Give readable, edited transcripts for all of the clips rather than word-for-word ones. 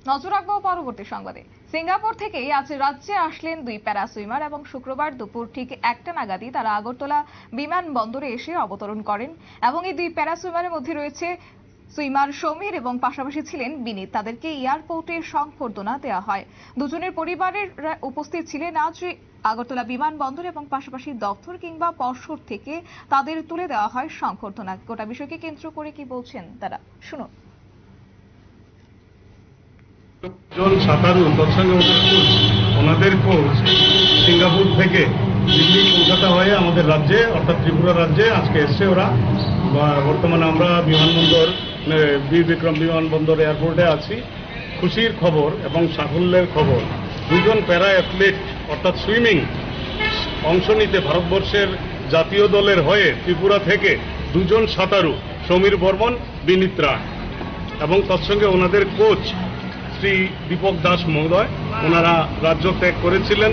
নজর রাখবো পরবর্তী সংবাদে। সিঙ্গাপুর থেকে আজ রাজ্যে আসলেন দুই প্যারা সুইমার এবং শুক্রবার দুপুর ঠিক 1টা নাগাদই তারা আগরতলা বিমানবন্দরে এসে অবতরণ করেন এবং এই দুই প্যারা সুইমারের মধ্যে রয়েছে সুইমার সমীর এবং পাশাপাশি ছিলেন বিনীত। তাদেরকে এয়ারপোর্টে সংবর্ধনা দেওয়া হয়। দুজনের পরিবারের উপস্থিত ছিলেন আজ আগরতলা বিমানবন্দর এবং পাশাপাশি দপ্তর কিংবা পর্ষদ থেকে তাদের তুলে দেওয়া হয় সংবর্ধনা। গোটা বিষয়কে কেন্দ্র করে কি বলছেন তারা, শুনুন। জন সাঁতারু তৎসঙ্গে ওনাদের কোচ সিঙ্গাপুর থেকে দিল্লি কলকাতা হয়ে আমাদের রাজ্যে অর্থাৎ ত্রিপুরা রাজ্যে আজকে এসছে ওরা। বর্তমানে আমরা বিমানবন্দর বীর বিক্রম বিমানবন্দর এয়ারপোর্টে আছি। খুশির খবর এবং সাফল্যের খবর, দুজন প্যারা অ্যাথলিট অর্থাৎ সুইমিং অংশ নিতে ভারতবর্ষের জাতীয় দলের হয়ে ত্রিপুরা থেকে দুজন সাঁতারু সমীর বর্মন, বিনীত রায় এবং তৎসঙ্গে ওনাদের কোচ শ্রী দীপক দাস মহোদয়, ওনারা রাজ্য ত্যাগ করেছিলেন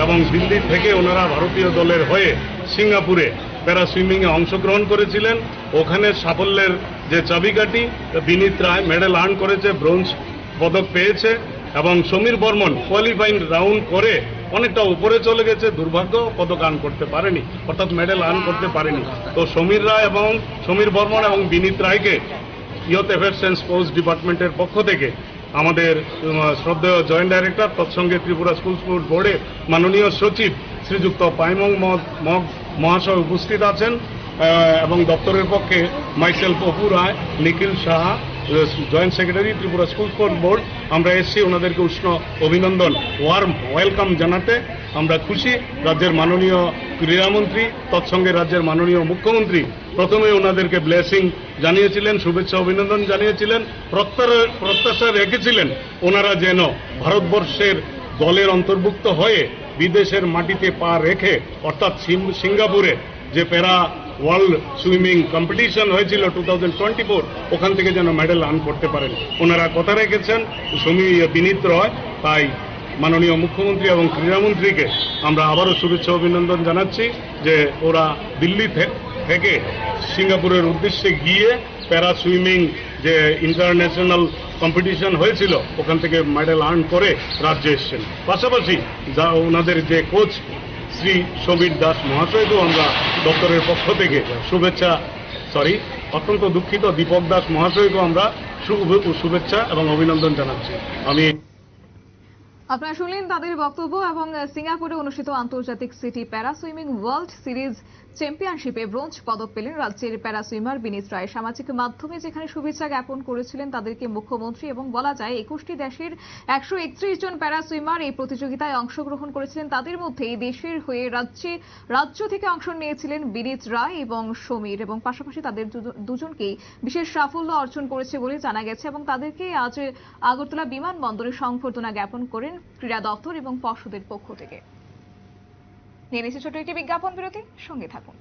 এবং দিল্লি থেকে ওনারা ভারতীয় দলের হয়ে সিঙ্গাপুরে প্যারা সুইমিংয়ে অংশগ্রহণ করেছিলেন। ওখানে সাফল্যের যে চাবিকাঠি, বিনীত রায় মেডেল আর্ন করেছে, ব্রোঞ্জ পদক পেয়েছে এবং সমীর বর্মন কোয়ালিফাইং রাউন্ড করে অনেকটা উপরে চলে গেছে, দুর্ভাগ্য পদক আর্ন করতে পারেনি, অর্থাৎ মেডেল আর্ন করতে পারেনি। তো সমীর রায় এবং সমীর বর্মন এবং বিনীত রায়কে ইয়ুথ অ্যাফেয়ার্স অ্যান্ড স্পোর্টস ডিপার্টমেন্টের পক্ষ থেকে আমাদের শ্রদ্ধেয় জয়েন্ট ডাইরেক্টর তৎসঙ্গে ত্রিপুরা স্কুল স্পোর্টস বোর্ডের মাননীয় সচিব শ্রীযুক্ত পাইমং মগ মহাশয় উপস্থিত আছেন এবং দপ্তরের পক্ষে myself Apu Roy, Nikhil Saha, joint secretary Tripura school sports board, আমরা এসেছি ওনাদেরকে উষ্ণ অভিনন্দন, ওয়ার্ম ওয়েলকাম জানাতে। আমরা খুশি। রাজ্যের মাননীয় ক্রীড়ামন্ত্রী তৎসঙ্গে রাজ্যের মাননীয় মুখ্যমন্ত্রী প্রথমে ওনাদেরকে ব্লেসিং জানিয়েছিলেন, শুভেচ্ছা অভিনন্দন জানিয়েছিলেন, প্রত্যাশা রেখেছিলেন ওনারা যেন ভারতবর্ষের দলের অন্তর্ভুক্ত হয়ে বিদেশের মাটিতে পা রেখে অর্থাৎ সিঙ্গাপুরে যে প্যারা ওয়ার্ল্ড সুইমিং কম্পিটিশন হয়েছিল 2024, ওখান থেকে যেন মেডেল আর্ন করতে পারেন। ওনারা কথা রেখেছেন বিনীত রয়। তাই মাননীয় মুখ্যমন্ত্রী এবং ক্রীড়ামন্ত্রীকে আমরা আবারও শুভেচ্ছা অভিনন্দন জানাচ্ছি যে ওরা দিল্লি থেকে সিঙ্গাপুরের উদ্দেশ্যে গিয়ে প্যারা সুইমিং যে ইন্টারন্যাশনাল কম্পিটিশন হয়েছিল ওখান থেকে মেডেল আর্ন করে রাজ্যে এসছেন। পাশাপাশি যা ওনাদের যে কোচ শ্রী সমীর দাস মহাশয়কেও আমরা দপ্তরের পক্ষ থেকে অত্যন্ত দুঃখিত দীপক দাস মহাশয়কেও আমরা শুভেচ্ছা এবং অভিনন্দন জানাচ্ছি। আপনারা শুনলেন তাদের বক্তব্য। এবং সিঙ্গাপুরে অনুষ্ঠিত আন্তর্জাতিক সিটি প্যারা সুইমিং ওয়ার্ল্ড সিরিজ চ্যাম্পিয়নশিপে ব্রোঞ্জ পদক পেলেন রাজ্যের প্যারা সুইমার বিনীত রায়। সামাজিক মাধ্যমে যেখানে শুভেচ্ছা জ্ঞাপন করেছিলেন তাদেরকে মুখ্যমন্ত্রী এবং বলা যায় 21টি দেশের 131 জন প্যারা সুইমার এই প্রতিযোগিতায় অংশগ্রহণ করেছিলেন। তাদের মধ্যে দেশের হয়ে রাজ্য থেকে অংশ নিয়েছিলেন বিনীত রায় এবং সমীর, এবং পাশাপাশি তাদের দুজনকেই বিশেষ সাফল্য অর্জন করেছে বলে জানা গেছে এবং তাদেরকে আজ আগরতলা বিমানবন্দরে সংবর্ধনা জ্ঞাপন করেন ক্রীড়া দপ্তর এবং পর্ষদের পক্ষ থেকে। নিয়ে নিচ্ছে ছোট একটি বিজ্ঞাপন বিরতি, সঙ্গে থাকুন।